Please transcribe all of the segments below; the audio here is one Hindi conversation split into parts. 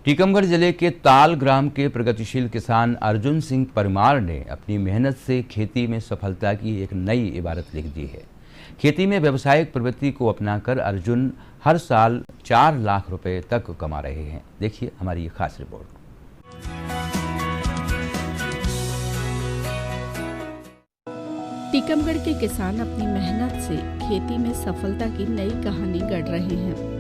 टीकमगढ़ जिले के ताल ग्राम के प्रगतिशील किसान अर्जुन सिंह परमार ने अपनी मेहनत से खेती में सफलता की एक नई इबारत लिख दी है। खेती में व्यावसायिक प्रवृत्ति को अपनाकर अर्जुन हर साल 4 लाख रुपए तक कमा रहे हैं। देखिए हमारी ये खास रिपोर्ट। टीकमगढ़ के किसान अपनी मेहनत से खेती में सफलता की नई कहानी गढ़ रहे हैं।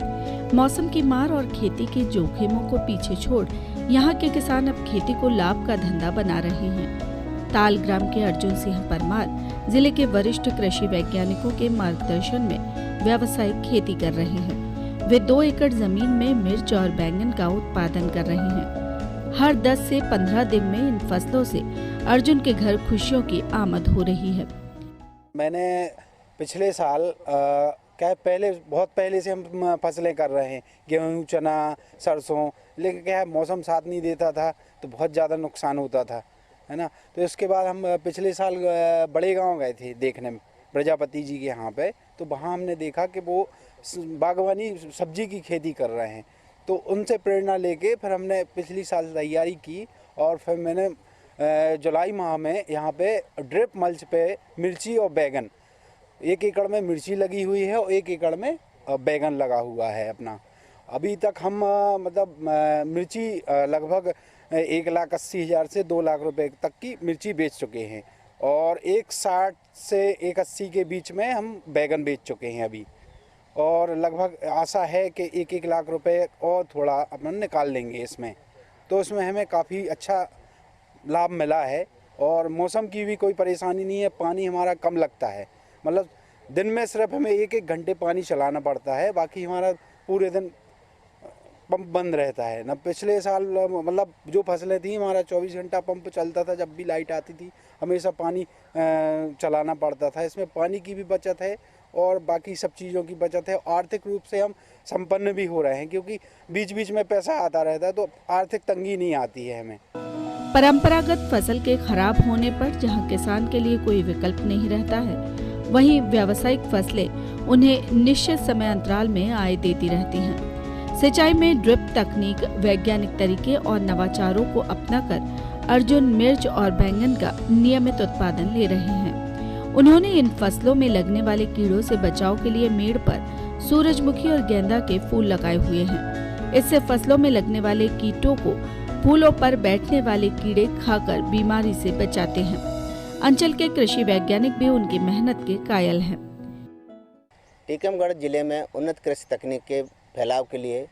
मौसम की मार और खेती के जोखिमों को पीछे छोड़ यहाँ के किसान अब खेती को लाभ का धंधा बना रहे हैं। ताल ग्राम के अर्जुन सिंह परमार जिले के वरिष्ठ कृषि वैज्ञानिकों के मार्गदर्शन में व्यावसायिक खेती कर रहे हैं। वे 2 एकड़ जमीन में मिर्च और बैंगन का उत्पादन कर रहे हैं। हर 10 से 15 दिन में इन फसलों से अर्जुन के घर खुशियों की आमद हो रही है। मैंने पिछले साल बहुत पहले से हम फसलें कर रहे हैं, गेहूँ, चना, सरसों, लेकिन क्या है मौसम साथ नहीं देता था तो बहुत ज़्यादा नुकसान होता था, है ना। तो इसके बाद हम पिछले साल बड़े गांव गए थे देखने में प्रजापति जी के यहाँ पे, तो वहाँ हमने देखा कि वो बागवानी सब्जी की खेती कर रहे हैं। तो उनसे प्रेरणा लेके फिर हमने पिछली साल तैयारी की और फिर मैंने जुलाई माह में यहाँ पे ड्रिप मल्च पे मिर्ची और बैगन 1 एकड़ में मिर्ची लगी हुई है और 1 एकड़ में बैगन लगा हुआ है अपना। अभी तक हम मिर्ची लगभग 1,80,000 से 2 लाख रुपए तक की मिर्ची बेच चुके हैं और 1,60 से 1,80 के बीच में हम बैगन बेच चुके हैं अभी। और लगभग आशा है कि 1-1 लाख रुपए और थोड़ा अपन निकाल लेंगे इसमें। तो इसमें हमें काफ़ी अच्छा लाभ मिला है और मौसम की भी कोई परेशानी नहीं है। पानी हमारा कम लगता है, मतलब दिन में सिर्फ हमें 1-1 घंटे पानी चलाना पड़ता है, बाकी हमारा पूरे दिन पंप बंद रहता है ना। पिछले साल मतलब जो फसलें थी हमारा 24 घंटा पंप चलता था, जब भी लाइट आती थी हमेशा पानी चलाना पड़ता था। इसमें पानी की भी बचत है और बाकी सब चीज़ों की बचत है। आर्थिक रूप से हम संपन्न भी हो रहे हैं क्योंकि बीच बीच में पैसा आता रहता है, तो आर्थिक तंगी नहीं आती है हमें। परंपरागत फसल के खराब होने पर जहां किसान के लिए कोई विकल्प नहीं रहता है, वहीं व्यावसायिक फसलें उन्हें निश्चित समय अंतराल में आय देती रहती हैं। सिंचाई में ड्रिप तकनीक, वैज्ञानिक तरीके और नवाचारों को अपनाकर अर्जुन मिर्च और बैंगन का नियमित उत्पादन ले रहे हैं। उन्होंने इन फसलों में लगने वाले कीड़ों से बचाव के लिए मेड़ पर सूरजमुखी और गेंदा के फूल लगाए हुए हैं। इससे फसलों में लगने वाले कीटों को फूलों पर बैठने वाले कीड़े खाकर बीमारी से बचाते हैं। अंचल के कृषि वैज्ञानिक भी उनकी मेहनत के कायल हैं। टीकमगढ़ जिले में उन्नत कृषि तकनीक के फैलाव के लिए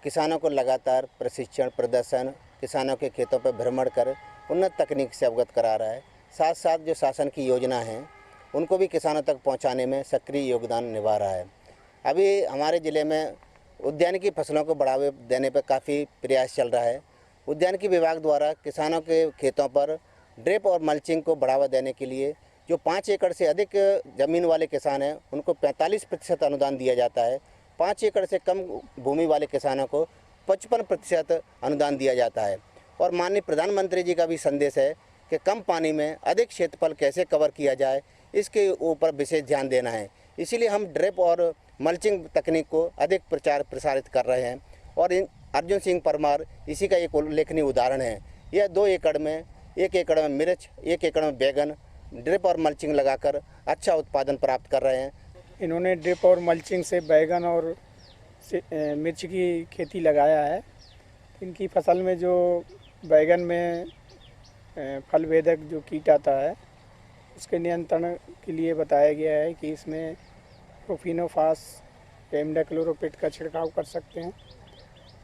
किसानों को लगातार प्रशिक्षण, प्रदर्शन, किसानों के खेतों पर भ्रमण कर उन्नत तकनीक से अवगत करा रहा है। साथ साथ जो शासन की योजना है उनको भी किसानों तक पहुंचाने में सक्रिय योगदान निभा रहा है। अभी हमारे ज़िले में उद्यानिकी फसलों को बढ़ावा देने पर काफ़ी प्रयास चल रहा है। उद्यानिकी विभाग द्वारा किसानों के खेतों पर ड्रिप और मल्चिंग को बढ़ावा देने के लिए जो 5 एकड़ से अधिक ज़मीन वाले किसान हैं उनको 45% अनुदान दिया जाता है। 5 एकड़ से कम भूमि वाले किसानों को 55% अनुदान दिया जाता है। और माननीय प्रधानमंत्री जी का भी संदेश है कि कम पानी में अधिक क्षेत्रफल कैसे कवर किया जाए, इसके ऊपर विशेष ध्यान देना है। इसीलिए हम ड्रिप और मल्चिंग तकनीक को अधिक प्रचार प्रसारित कर रहे हैं और अर्जुन सिंह परमार इसी का एक उल्लेखनीय उदाहरण है। यह 2 एकड़ में 1 एकड़ में मिर्च, 1 एकड़ में बैगन ड्रिप और मल्चिंग लगाकर अच्छा उत्पादन प्राप्त कर रहे हैं। इन्होंने ड्रिप और मल्चिंग से बैगन और मिर्च की खेती लगाया है। इनकी फसल में जो बैगन में फल वेदक जो कीट आता है उसके नियंत्रण के लिए बताया गया है कि इसमें प्रोफिनोफास या इमिडाक्लोप्रिड का छिड़काव कर सकते हैं।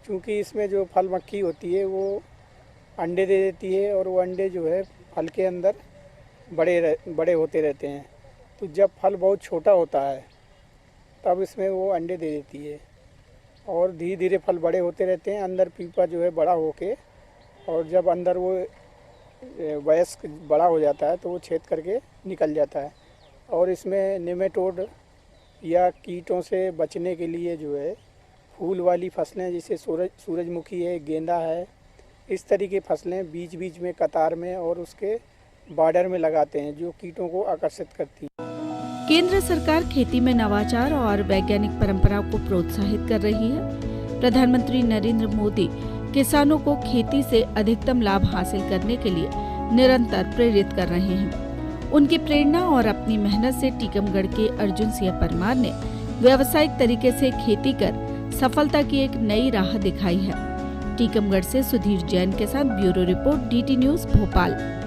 क्योंकि इसमें जो फल मक्खी होती है वो अंडे दे देती है और वो अंडे जो है फल के अंदर बड़े होते रहते हैं। तो जब फल बहुत छोटा होता है तब इसमें वो अंडे दे देती है और धीरे धीरे फल बड़े होते रहते हैं। अंदर पीपा जो है बड़ा होके, और जब अंदर वो वयस्क बड़ा हो जाता है तो वो छेद करके निकल जाता है। और इसमें नेमेटोड या कीटों से बचने के लिए जो है फूल वाली फसलें जैसे सूरजमुखी है, गेंदा है, इस तरीके फसलें बीच बीच में कतार में और उसके बॉर्डर में लगाते हैं जो कीटों को आकर्षित करती हैं। केंद्र सरकार खेती में नवाचार और वैज्ञानिक परंपरा को प्रोत्साहित कर रही है। प्रधानमंत्री नरेंद्र मोदी किसानों को खेती से अधिकतम लाभ हासिल करने के लिए निरंतर प्रेरित कर रहे हैं। उनकी प्रेरणा और अपनी मेहनत से टीकमगढ़ के अर्जुन सिंह परमार ने व्यावसायिक तरीके से खेती कर सफलता की एक नई राह दिखाई है। टीकमगढ़ से सुधीर जैन के साथ bureau report, DT news Bhopal.